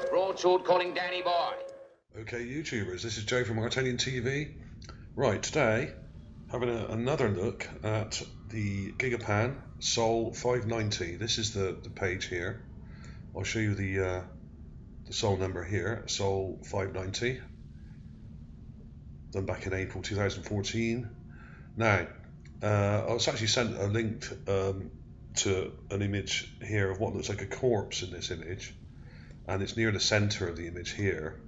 Broadsword calling Danny Boy. Okay, YouTubers, this is Joe from ArtAlienTV. Right, today, having another look at the gigapan Sol 590. This is the page here. I'll show you the Sol number here, Sol 590. Done back in April 2014. Now, I was actually sent a link to an image here of what looks like a corpse in this image, and it's near the center of the image here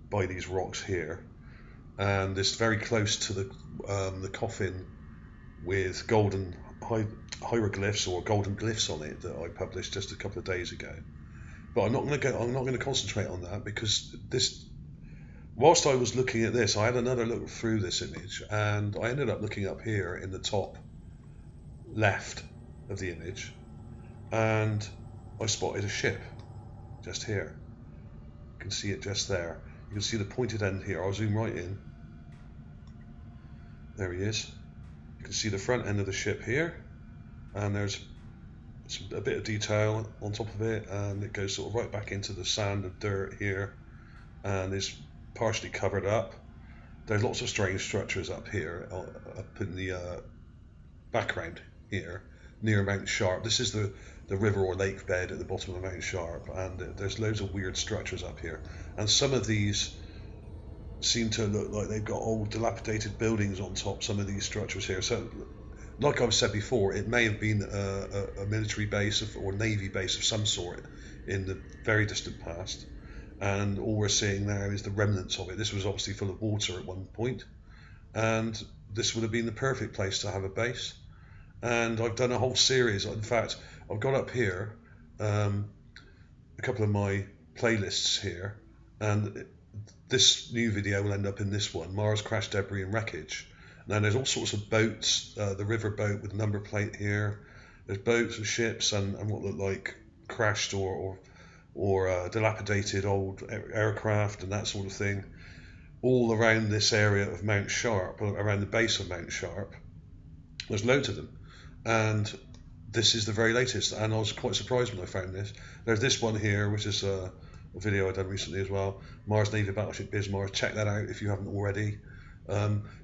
by these rocks here, and it's very close to the coffin with golden hieroglyphs or golden glyphs on it that I published just a couple of days ago. But I'm not going to concentrate on that, because whilst I was looking at this, I had another look through this image, and I ended up looking up here in the top left of the image, and I spotted a ship just here. You can see it just there. You can see the pointed end here. I'll zoom right in. There he is. You can see the front end of the ship here, and there's a bit of detail on top of it, and it goes sort of right back into the sand and dirt here, and is partially covered up. There's lots of strange structures up here, up in the background here, near Mount Sharp. This is the river or lake bed at the bottom of Mount Sharp, and there's loads of weird structures up here, and some of these seem to look like they've got old dilapidated buildings on top, some of these structures here. So like I've said before, it may have been a military base or navy base of some sort in the very distant past, and all we're seeing now is the remnants of it. This was obviously full of water at one point, and this would have been the perfect place to have a base. And I've done a whole series. In fact, I've got up here a couple of my playlists here, and this new video will end up in this one, Mars Crash Debris and Wreckage. Now there's all sorts of boats, the river boat with number plate here. There's boats and ships and what look like crashed or dilapidated old aircraft and that sort of thing, all around this area of Mount Sharp, around the base of Mount Sharp. There's loads of them, and this is the very latest, and I was quite surprised when I found this. There's this one here, which is a video I've done recently as well, Mars Navy Battleship Bismarck. Check that out if you haven't already.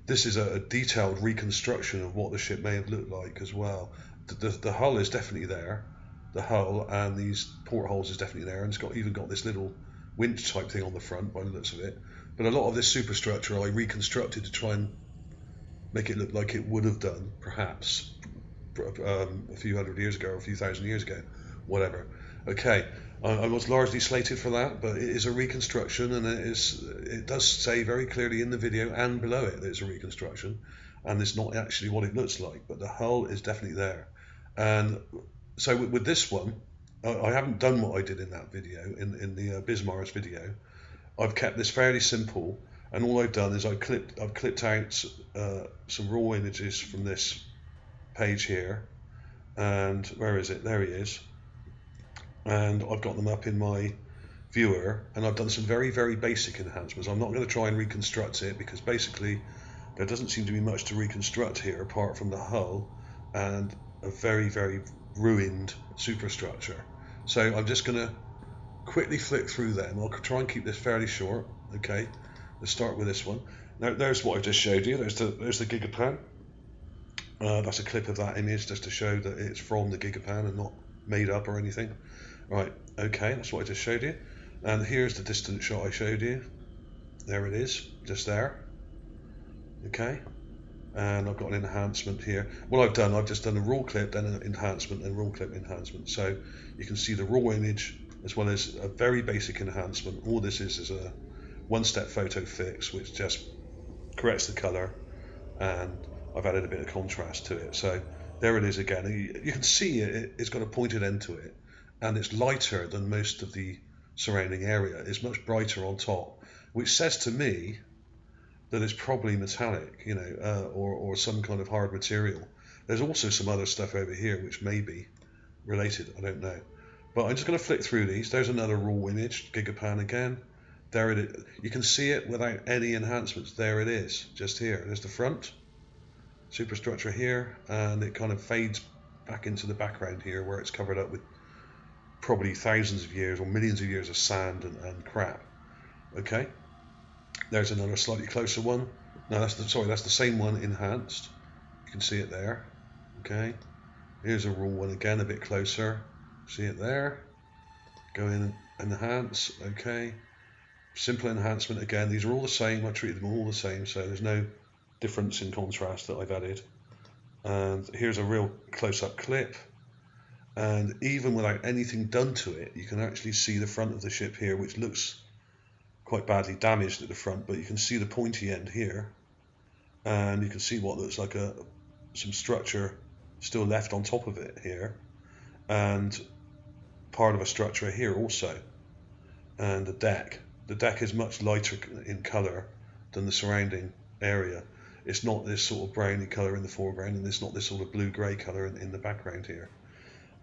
This is a detailed reconstruction of what the ship may have looked like as well. The hull is definitely there, the hull and these portholes is definitely there, and it's even got this little winch type thing on the front by the looks of it. But a lot of this superstructure I reconstructed to try and make it look like it would have done, perhaps, a few hundred years ago or a few thousand years ago, whatever. Okay, I was largely slated for that, but it is a reconstruction, and it does say very clearly in the video and below it that it's a reconstruction, and it's not actually what it looks like, but the hull is definitely there. And so with this one, I haven't done what I did in that video, in the Bismarck video. I've kept this fairly simple, and all I've done is I've clipped out some raw images from this page here, and where is it? There he is. And I've got them up in my viewer, and I've done some very, very basic enhancements. I'm not going to try and reconstruct it, because basically there doesn't seem to be much to reconstruct here apart from the hull and a very, very ruined superstructure. So I'm just going to quickly flick through them. I'll try and keep this fairly short. Okay, let's start with this one. Now there's what I just showed you. There's the gigapan. That's a clip of that image just to show that it's from the gigapan and not made up or anything. Right, okay, that's what I just showed you. And here's the distant shot I showed you. There it is, just there. Okay, and I've got an enhancement here. What I've done, I've just done a raw clip, then an enhancement, and raw clip enhancement. So you can see the raw image as well as a very basic enhancement. All this is a one-step photo fix, which just corrects the color, and I've added a bit of contrast to it. So there it is again. You can see it's got a pointed end to it, and it's lighter than most of the surrounding area. It's much brighter on top, which says to me that it's probably metallic, you know, or some kind of hard material. There's also some other stuff over here which may be related, I don't know. But I'm just going to flick through these. There's another raw image, gigapan again. There it is. You can see it without any enhancements. There it is, just here. There's the front superstructure here, and it kind of fades back into the background here where it's covered up with probably thousands of years or millions of years of sand and crap. Okay, there's another slightly closer one. No, that's the same one enhanced. You can see it there. Okay, here's a raw one again, a bit closer. See it there. Go in and enhance. Okay, simple enhancement again. These are all the same. I treated them all the same, so there's no difference in contrast that I've added. And here's a real close-up clip. And even without anything done to it, you can actually see the front of the ship here, which looks quite badly damaged at the front, but you can see the pointy end here, and you can see what looks like some structure still left on top of it here, and part of a structure here also, and the deck. The deck is much lighter in colour than the surrounding area. It's not this sort of browny colour in the foreground, and it's not this sort of blue-grey colour in the background here.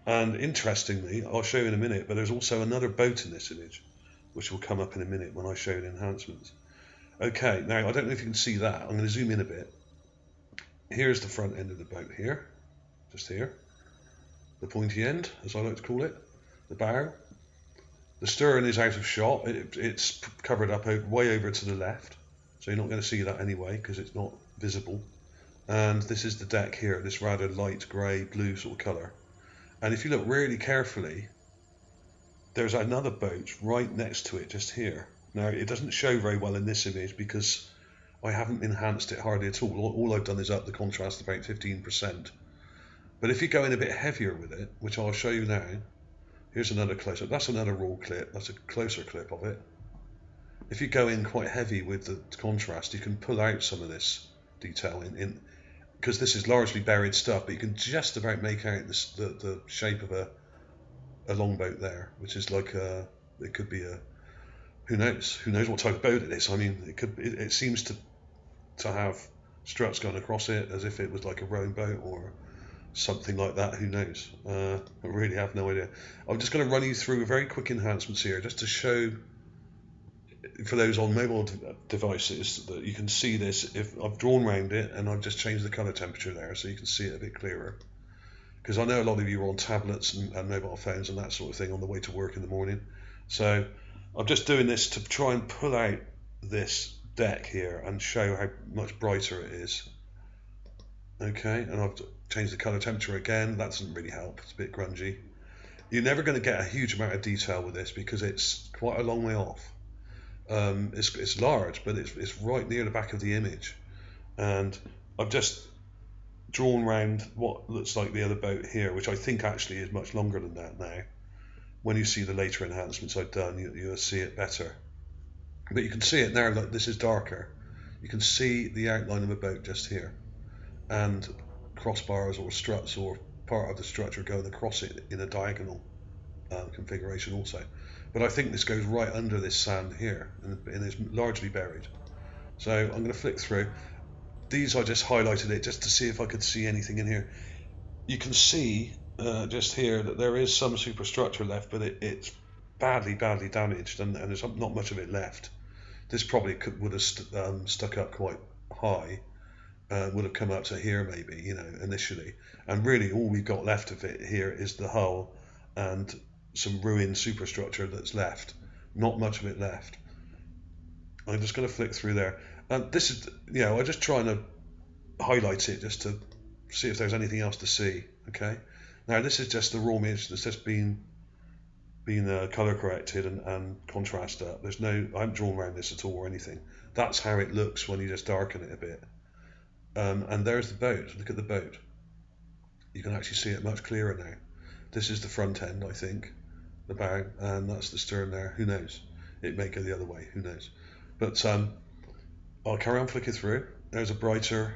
And interestingly, I'll show you in a minute, but there's also another boat in this image, which will come up in a minute when I show the enhancements. Okay, now I don't know if you can see that. I'm going to zoom in a bit. Here's the front end of the boat here, just here. The pointy end, as I like to call it, the bow. The stern is out of shot. It's covered up way over to the left, so you're not going to see that anyway because it's not visible. And this is the deck here, this rather light grey blue sort of colour. And if you look really carefully, there's another boat right next to it, just here. Now, it doesn't show very well in this image because I haven't enhanced it hardly at all. All I've done is up the contrast about 15%. But if you go in a bit heavier with it, which I'll show you now, here's another close-up. That's another raw clip. That's a closer clip of it. If you go in quite heavy with the contrast, you can pull out some of this detail in because this is largely buried stuff, but you can just about make out the shape of a longboat there, which is like it could be a, who knows what type of boat it is. I mean, it seems to have struts going across it as if it was like a rowing boat or something like that. Who knows? I really have no idea. I'm just going to run you through very quick enhancements here, just to show for those on mobile devices that you can see this. If I've drawn around it and I've just changed the color temperature there so you can see it a bit clearer, because I know a lot of you are on tablets and mobile phones and that sort of thing on the way to work in the morning. So I'm just doing this to try and pull out this deck here and show how much brighter it is. Okay, and I've changed the color temperature again. That doesn't really help, it's a bit grungy. You're never going to get a huge amount of detail with this because it's quite a long way off. It's large, but it's right near the back of the image, and I've just drawn around what looks like the other boat here, which I think actually is much longer than that now. When you see the later enhancements I've done, you'll see it better. But you can see it now that this is darker. You can see the outline of a boat just here, and crossbars or struts or part of the structure going across it in a diagonal configuration also. But I think this goes right under this sand here and is largely buried. So I'm going to flick through. These I just highlighted it just to see if I could see anything in here. You can see just here that there is some superstructure left, but it's badly damaged, and there's not much of it left. This probably would have stuck up quite high, would have come up to here maybe, initially. And really all we've got left of it here is the hull and some ruined superstructure that's left. Not much of it left. I'm just going to flick through there. And this is, I'm just trying to highlight it just to see if there's anything else to see. Okay. Now this is just the raw image that's just been color corrected and contrast up. I haven't drawn around this at all or anything. That's how it looks when you just darken it a bit. And there's the boat. Look at the boat. You can actually see it much clearer now. This is the front end, I think, the bow, and that's the stern there. Who knows? It may go the other way. Who knows? But I'll carry on flicking through. There's a brighter.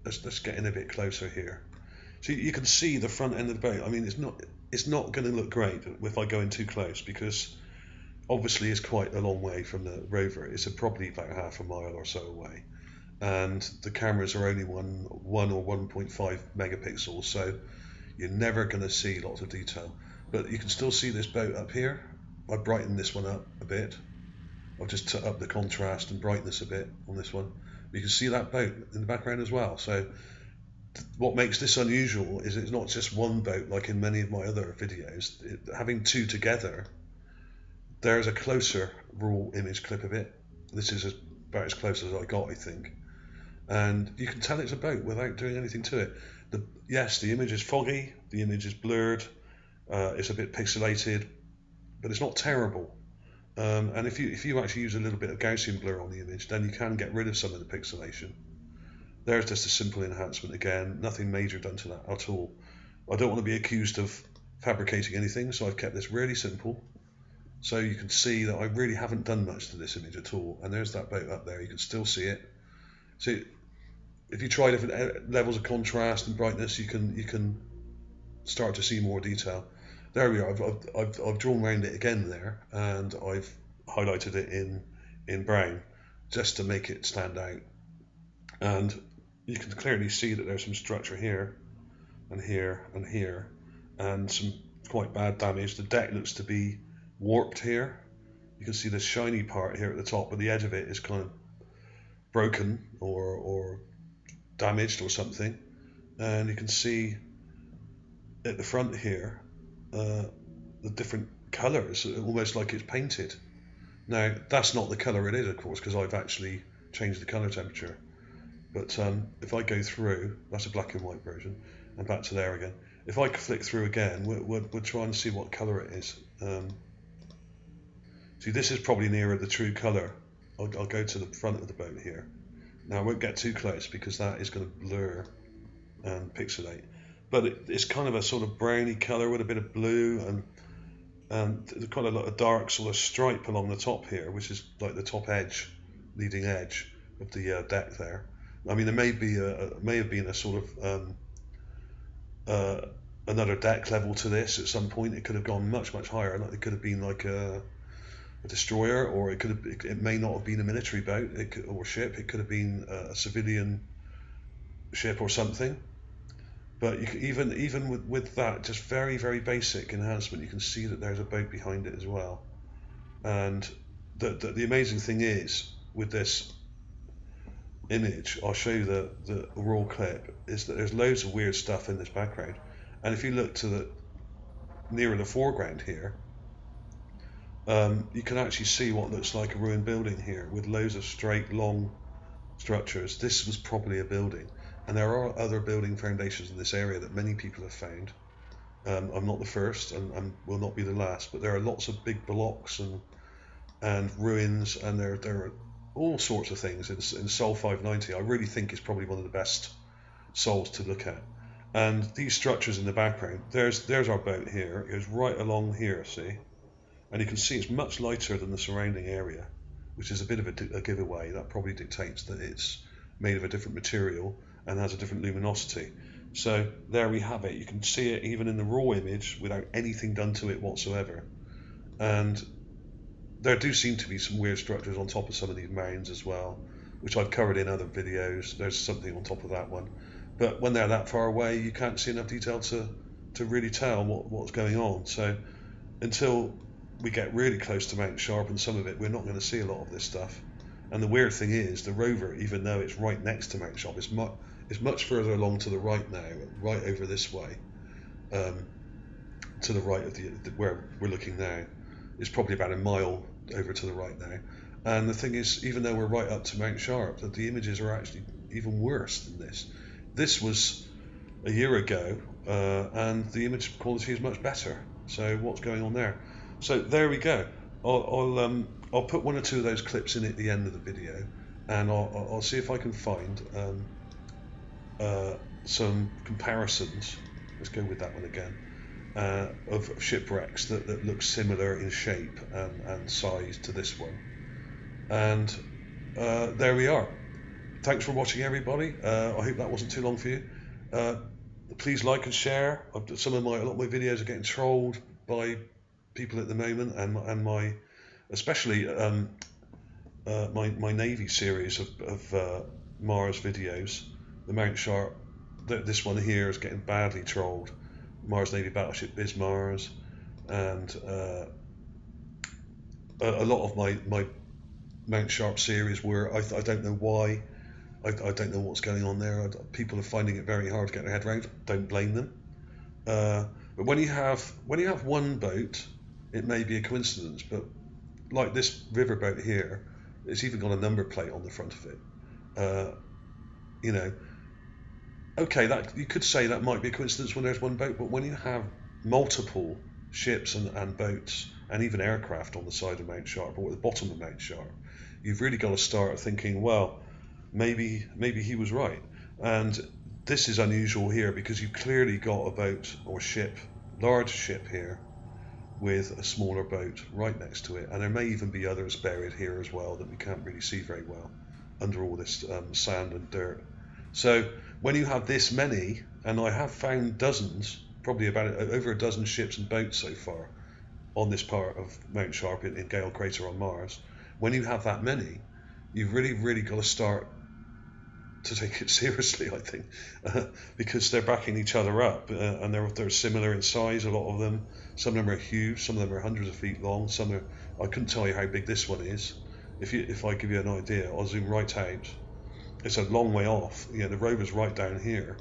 Let's get in a bit closer here. So you can see the front end of the boat. I mean, it's not going to look great if I go in too close, because obviously it's quite a long way from the rover. It's probably about half a mile or so away, and the cameras are only 1 or 1.5 megapixels, so you're never going to see lots of detail. But you can still see this boat up here. I brightened this one up a bit. I've just took up the contrast and brightness a bit on this one. You can see that boat in the background as well. So what makes this unusual is it's not just one boat like in many of my other videos. Having two together, there's a closer raw image clip of it. This is about as close as I got, I think. And you can tell it's a boat without doing anything to it. Yes, the image is foggy, the image is blurred, it's a bit pixelated, but it's not terrible. And if you actually use a little bit of Gaussian blur on the image, then you can get rid of some of the pixelation. There's just a simple enhancement again, nothing major done to that at all. I don't want to be accused of fabricating anything, so I've kept this really simple. So you can see that I really haven't done much to this image at all. And there's that boat up there, you can still see it. See, if you try different levels of contrast and brightness, you can start to see more detail. There we are. I've drawn around it again there, and I've highlighted it in brown just to make it stand out. And you can clearly see that there's some structure here and here and here, and some quite bad damage. The deck looks to be warped here. You can see the shiny part here at the top, but the edge of it is kind of broken or damaged or something. And you can see at the front here the different colours, almost like it's painted. Now that's not the colour it is, of course, because I've actually changed the colour temperature. But if I go through, that's a black and white version, and back to there again. If I flick through again, we're trying to see what colour it is. See, this is probably nearer the true colour. I'll go to the front of the boat here. Now I won't get too close because that is going to blur and pixelate. But it's kind of a sort of browny colour with a bit of blue and quite a lot of dark sort of stripe along the top here, which is like the top edge, leading edge of the deck there. I mean, there may have been a sort of another deck level to this at some point. It could have gone much higher. Like it could have been like a destroyer, or it may not have been a military boat or ship. It could have been a civilian ship or something. But even with that, just very basic enhancement, you can see that there's a boat behind it as well. And the amazing thing is with this image, I'll show you the raw clip, is that there's loads of weird stuff in this background. And if you look to nearer the foreground here, you can actually see what looks like a ruined building here with loads of straight long structures. This was probably a building, and there are other building foundations in this area that many people have found. I'm not the first and will not be the last, but there are lots of big blocks and ruins, and there are all sorts of things in Sol 590. I really think it's probably one of the best sols to look at. And these structures in the background, there's our boat here. It goes right along here, see? And you can see it's much lighter than the surrounding area, which is a bit of a giveaway. That probably dictates that it's made of a different material and has a different luminosity. So there we have it. You can see it even in the raw image without anything done to it whatsoever. And there do seem to be some weird structures on top of some of these mounds as well, which I've covered in other videos. There's something on top of that one. But when they're that far away, you can't see enough detail to really tell what's going on. So until we get really close to Mount Sharp and some of it, we're not going to see a lot of this stuff. And the weird thing is, the rover, even though it's right next to Mount Sharp, is much further along to the right now, right over this way, to the right of where we're looking now. It's probably about a mile over to the right now. And the thing is, even though we're right up to Mount Sharp, that the images are actually even worse than this. This was a year ago, and the image quality is much better. So what's going on there? So there we go. I'll put one or two of those clips in at the end of the video, and I'll see if I can find some comparisons. Let's go with that one again. Of shipwrecks that look similar in shape and size to this one. And there we are. Thanks for watching, everybody. I hope that wasn't too long for you. Please like and share. A lot of my videos are getting trolled by people at the moment, and my especially my Navy series of Mars videos, the Mount Sharp. This one here is getting badly trolled. Mars Navy Battleship Bismars, and a lot of my Mount Sharp series were, I don't know why, I don't know what's going on there. People are finding it very hard to get their head around. Don't blame them. But when you have one boat, it may be a coincidence. But like this riverboat here, it's even got a number plate on the front of it. You know, okay, that you could say that might be a coincidence when there's one boat, but when you have multiple ships and boats and even aircraft on the side of Mount Sharp or at the bottom of Mount Sharp, you've really got to start thinking, well, maybe he was right. And this is unusual here because you've clearly got a boat or ship, large ship here, with a smaller boat right next to it, and there may even be others buried here as well that we can't really see very well under all this sand and dirt. So when you have this many, and I have found dozens, probably about over a dozen ships and boats so far on this part of Mount Sharp in Gale Crater on Mars, when you have that many, you've really got to start to take it seriously, I think, because they're backing each other up, and they're similar in size, a lot of them. Some of them are huge, some of them are hundreds of feet long, some are, I couldn't tell you how big this one is. If I give you an idea, I'll zoom right out. It's a long way off. You know, the rover's right down here,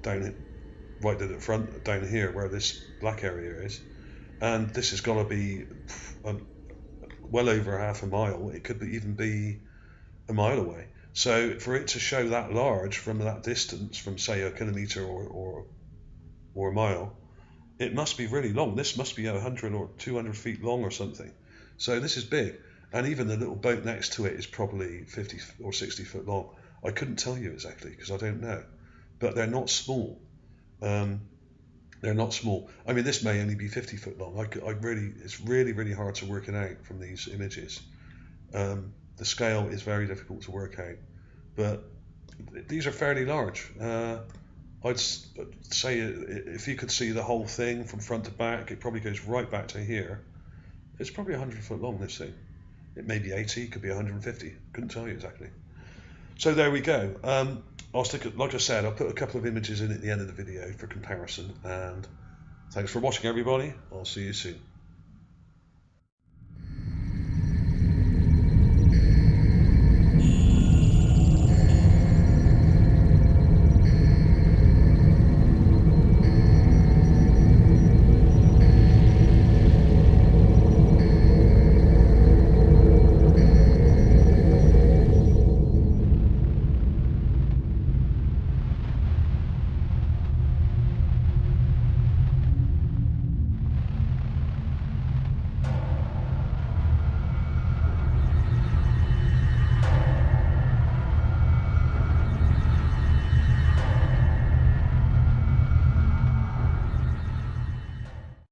right at the front, down here where this black area is, and this has got to be well over half a mile. It could even be a mile away. So for it to show that large from that distance, from say a kilometre or a mile, it must be really long. This must be 100 or 200 feet long or something. So this is big. And even the little boat next to it is probably 50 or 60 foot long. I couldn't tell you exactly because I don't know. But they're not small. They're not small. I mean, this may only be 50 foot long. It's really hard to work it out from these images. The scale is very difficult to work out, but these are fairly large. I'd say if you could see the whole thing from front to back, it probably goes right back to here. It's probably 100 foot long, this thing. It may be 80, it could be 150. Couldn't tell you exactly. So there we go. I'll like I said, I'll put a couple of images in at the end of the video for comparison. And thanks for watching, everybody. I'll see you soon.